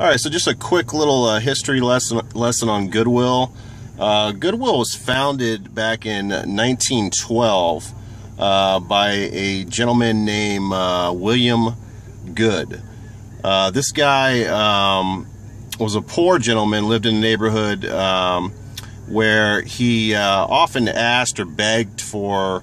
Alright, so just a quick little history lesson on Goodwill. Goodwill was founded back in 1912 by a gentleman named William Good. This guy was a poor gentleman, lived in a neighborhood where he often asked or begged for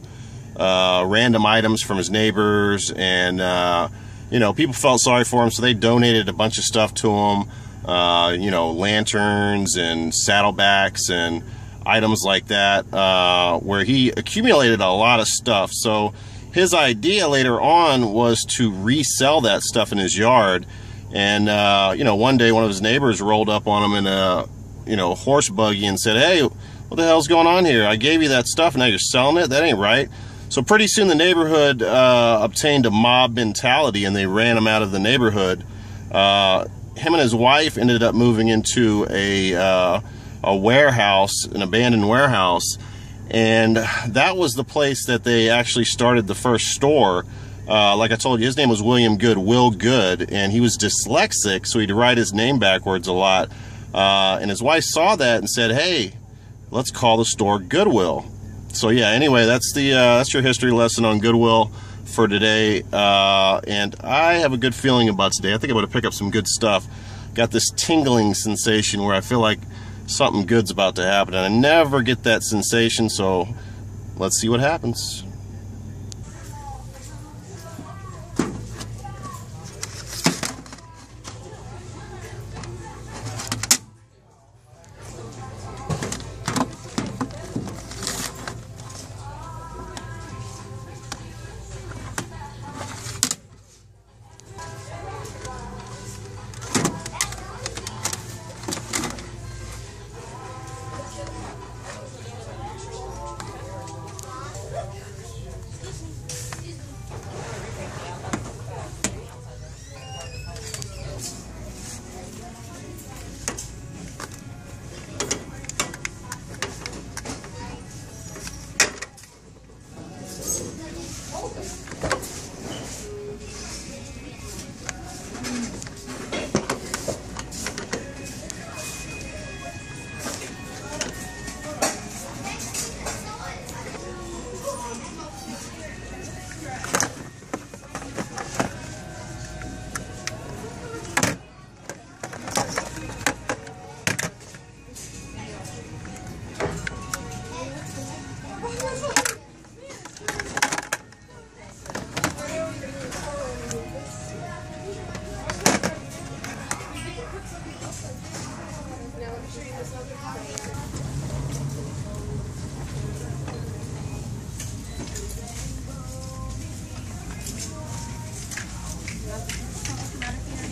random items from his neighbors, and you know, people felt sorry for him, so they donated a bunch of stuff to him. You know, lanterns and saddlebacks and items like that, where he accumulated a lot of stuff. So his idea later on was to resell that stuff in his yard. And you know, one day one of his neighbors rolled up on him in a, you know, horse buggy and said, "Hey, what the hell's going on here? I gave you that stuff and now you're selling it? That ain't right." So pretty soon the neighborhood obtained a mob mentality and they ran him out of the neighborhood. Him and his wife ended up moving into a warehouse, an abandoned warehouse, and that was the place that they actually started the first store. Like I told you, his name was William Good, Will Good, and he was dyslexic, so he'd write his name backwards a lot. And his wife saw that and said, "Hey, let's call the store Goodwill." So yeah, anyway, that's your history lesson on Goodwill for today. And I have a good feeling about today. I think I'm going to pick up some good stuff. Got this tingling sensation where I feel like something good's about to happen, and I never get that sensation, so let's see what happens.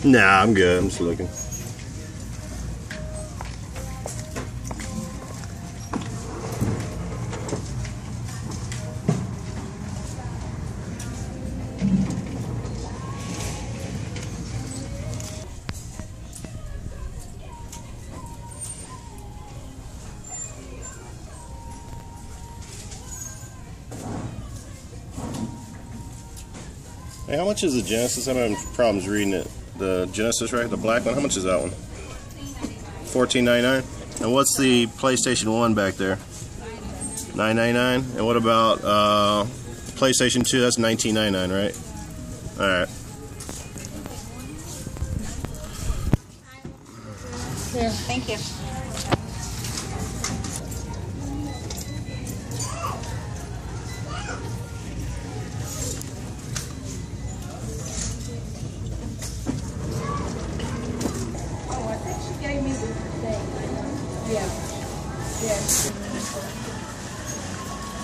Nah, I'm good. I'm just looking. Hey, how much is the Genesis? I'm having problems reading it. The Genesis, right? The black one. How much is that one? $14.99. And what's the PlayStation 1 back there? $9.99. And what about PlayStation 2? That's $19.99, right? All right. Here, thank you.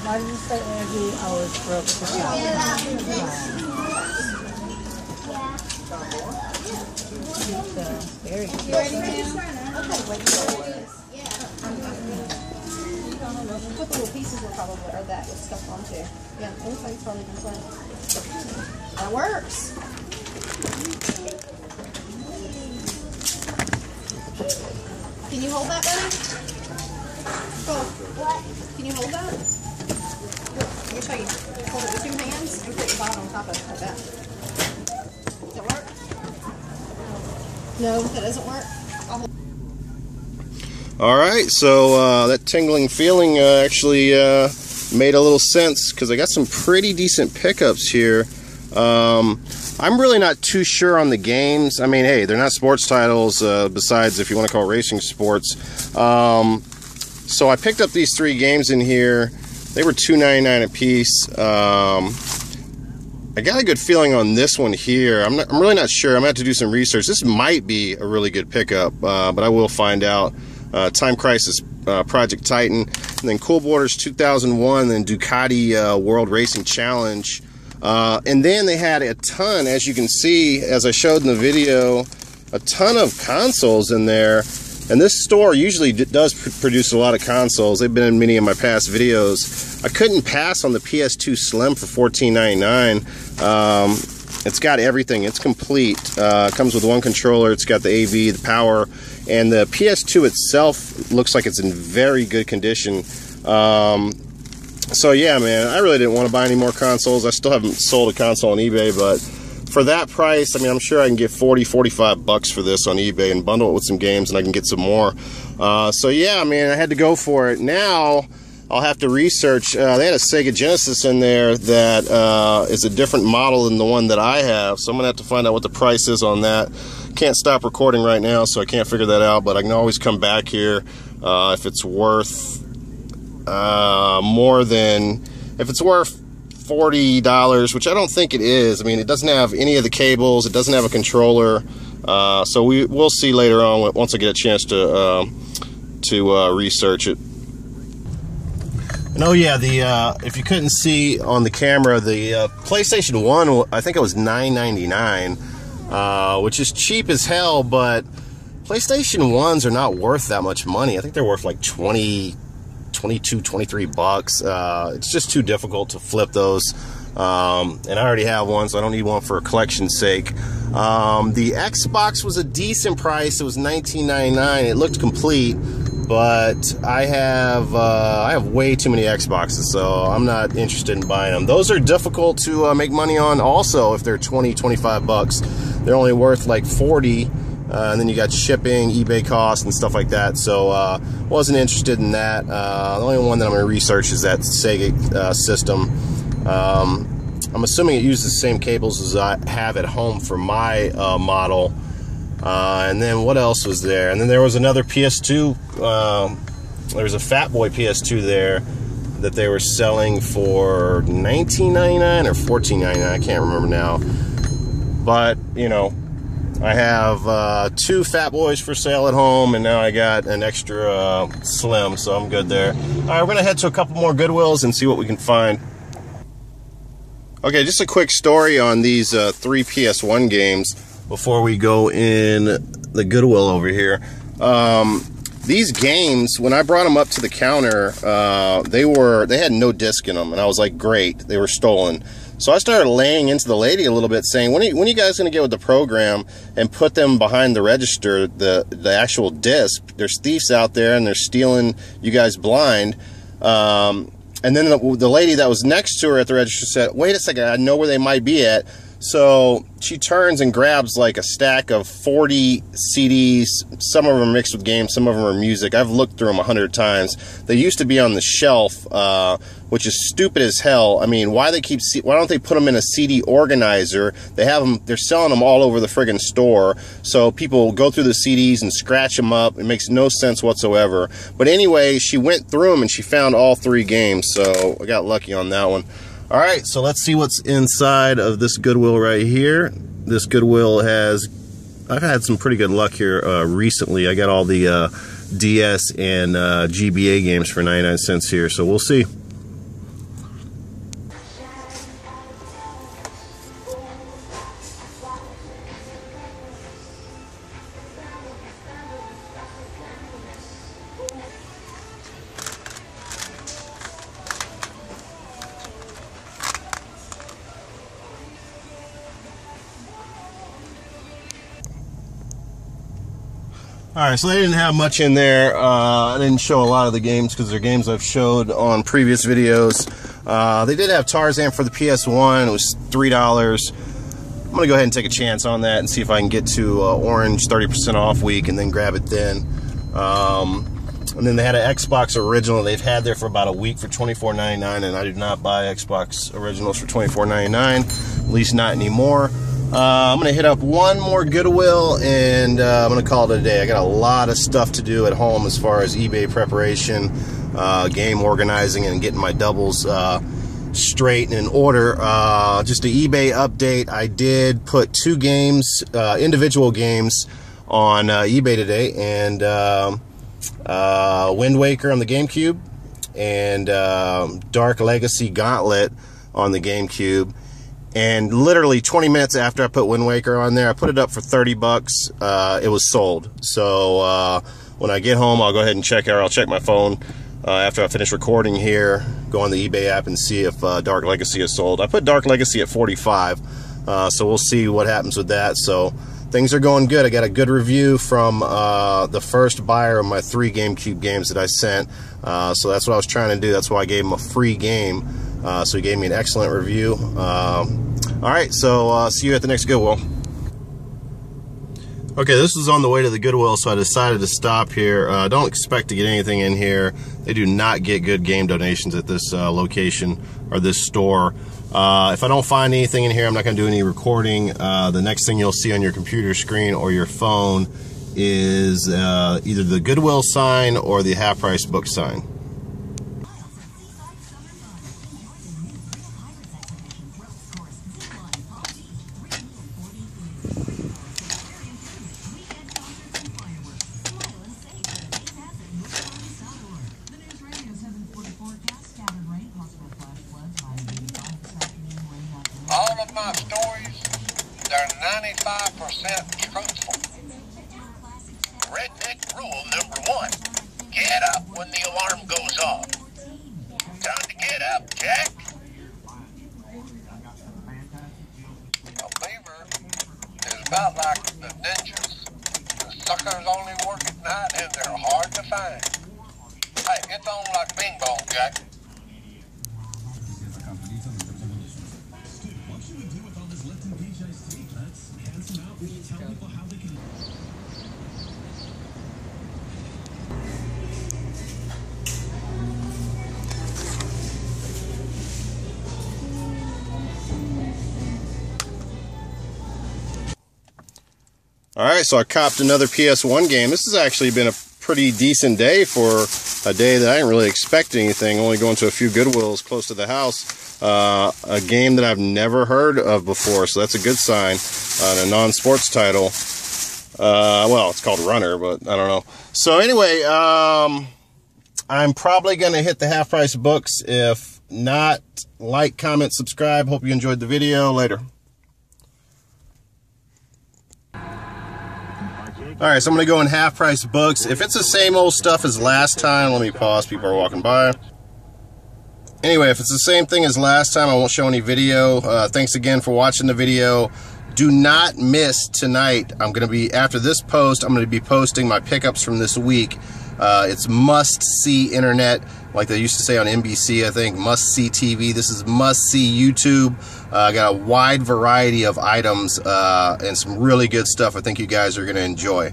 Why did you say energy? I was broke for very good. You ready, ma'am? Okay, wait. Yeah. Put the little pieces were probably, or that was stuck on too. Yeah, it looks like it's probably been playing. That works. Can you hold that, buddy? What? Can you hold that? Let me show you. Hold it with 2 hands and put your bottom on top of it like that. Does that work? No, that doesn't work. Alright, so that tingling feeling actually made a little sense because I got some pretty decent pickups here. I'm really not too sure on the games. I mean, hey, they're not sports titles besides if you want to call racing sports. So I picked up these 3 games in here. They were $2.99 a piece. I got a good feeling on this one here. I'm really not sure. I'm gonna have to do some research. This might be a really good pickup, but I will find out. Time Crisis Project Titan, and then Cool Borders 2001, and then Ducati World Racing Challenge. And then they had a ton, as you can see, as I showed in the video, a ton of consoles in there. And this store usually does produce a lot of consoles. They've been in many of my past videos. I couldn't pass on the PS2 Slim for $14.99. It's got everything. It's complete. It comes with one controller. It's got the AV, the power, and the PS2 itself looks like it's in very good condition. So yeah, man, I really didn't want to buy any more consoles. I still haven't sold a console on eBay, but for that price, I mean, I'm sure I can get 40, 45 bucks for this on eBay and bundle it with some games, and I can get some more. So yeah, man, I had to go for it. Now I'll have to research. They had a Sega Genesis in there that is a different model than the one that I have, so I'm gonna have to find out what the price is on that. Can't stop recording right now, so I can't figure that out, but I can always come back here if it's worth more than, if it's worth $40, which I don't think it is. I mean, it doesn't have any of the cables, it doesn't have a controller, so we'll see later on once I get a chance to research it. And oh yeah, if you couldn't see on the camera, the PlayStation 1, I think it was $9.99, which is cheap as hell, but PlayStation 1s are not worth that much money. I think they're worth like 22, 23 bucks. It's just too difficult to flip those. And I already have one, so I don't need one for collection's sake. The Xbox was a decent price. It was $19.99. It looked complete, but I have way too many Xboxes, so I'm not interested in buying them. Those are difficult to make money on also if they're 20, 25 bucks. They're only worth like 40. And then you got shipping, eBay costs, and stuff like that. So wasn't interested in that. The only one that I'm going to research is that Sega system. I'm assuming it uses the same cables as I have at home for my model. And then what else was there? And then there was another PS2. There was a Fat Boy PS2 there that they were selling for $19.99 or $14.99. I can't remember now. But, you know, I have 2 Fat Boys for sale at home, and now I got an extra Slim, so I'm good there. All right, we're going to head to a couple more Goodwills and see what we can find. Okay, just a quick story on these 3 PS1 games before we go in the Goodwill over here. These games, when I brought them up to the counter, they had no disc in them, and I was like, great, they were stolen. So I started laying into the lady a little bit, saying, when are you guys going to get with the program and put them behind the register, the actual disc? There's thieves out there, and they're stealing you guys blind. And then the lady that was next to her at the register said, wait a second, I know where they might be at. So she turns and grabs like a stack of 40 CDs. Some of them are mixed with games, some of them are music. I've looked through them 100 times. They used to be on the shelf, which is stupid as hell. I mean, why don't they put them in a CD organizer? They're selling them all over the friggin' store. So people go through the CDs and scratch them up. It makes no sense whatsoever. But anyway, she went through them and she found all 3 games. So I got lucky on that one. All right, so let's see what's inside of this Goodwill right here. This Goodwill I've had some pretty good luck here recently. I got all the DS and GBA games for 99 cents here, so we'll see. Alright, so they didn't have much in there. I didn't show a lot of the games because they're games I've showed on previous videos. They did have Tarzan for the PS1. It was $3. I'm gonna go ahead and take a chance on that and see if I can get to orange 30% off week and then grab it then. And then they had an Xbox original they've had there for about a week for $24.99, and I do not buy Xbox originals for $24.99, at least not anymore. I'm gonna hit up one more Goodwill, and I'm gonna call it a day. I got a lot of stuff to do at home as far as eBay preparation, game organizing, and getting my doubles straight and in order. Just an eBay update. I did put 2 games, individual games, on eBay today, and Wind Waker on the GameCube and Dark Legacy Gauntlet on the GameCube. And literally 20 minutes after I put Wind Waker on there, I put it up for 30 bucks. It was sold. So when I get home, I'll go ahead and check it, or I'll check my phone after I finish recording here, go on the eBay app and see if Dark Legacy is sold. I put Dark Legacy at 45, so we'll see what happens with that. So things are going good. I got a good review from the first buyer of my 3 GameCube games that I sent. So that's what I was trying to do. That's why I gave him a free game. So he gave me an excellent review. Alright, so see you at the next Goodwill. Okay, this is on the way to the Goodwill, so I decided to stop here. Don't expect to get anything in here. They do not get good game donations at this location or this store. If I don't find anything in here, I'm not going to do any recording. The next thing you'll see on your computer screen or your phone is either the Goodwill sign or the half-price book sign. All of my stories, they're 95% truthful. Redneck rule number 1, get up when the alarm goes off. Time to get up, Jack. A beaver is about like the ninjas. The suckers only work at night and they're hard to find. Hey, it's on like Bing Bong, Jack. Alright, so I copped another PS1 game. This has actually been a pretty decent day for a day that I didn't really expect anything, only going to a few Goodwills close to the house. A game that I've never heard of before, so that's a good sign. A non-sports title. Well, it's called Runner, but I don't know. So anyway, I'm probably going to hit the half-price books. If not, like, comment, subscribe. Hope you enjoyed the video. Later. Alright, so I'm going to go in half-price books. If it's the same old stuff as last time, let me pause, people are walking by. Anyway, if it's the same thing as last time, I won't show any video. Thanks again for watching the video. Do not miss tonight. I'm going to be, after this post, I'm going to be posting my pickups from this week. It's must-see internet, like they used to say on NBC, I think, must-see TV. This is must-see YouTube. I got a wide variety of items and some really good stuff I think you guys are going to enjoy.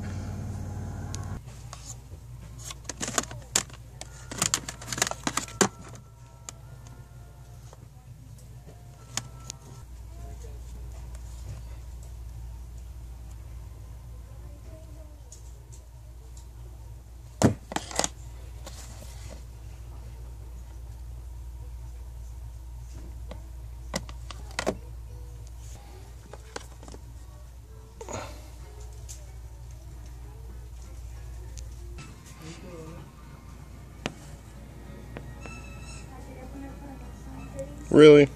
Really?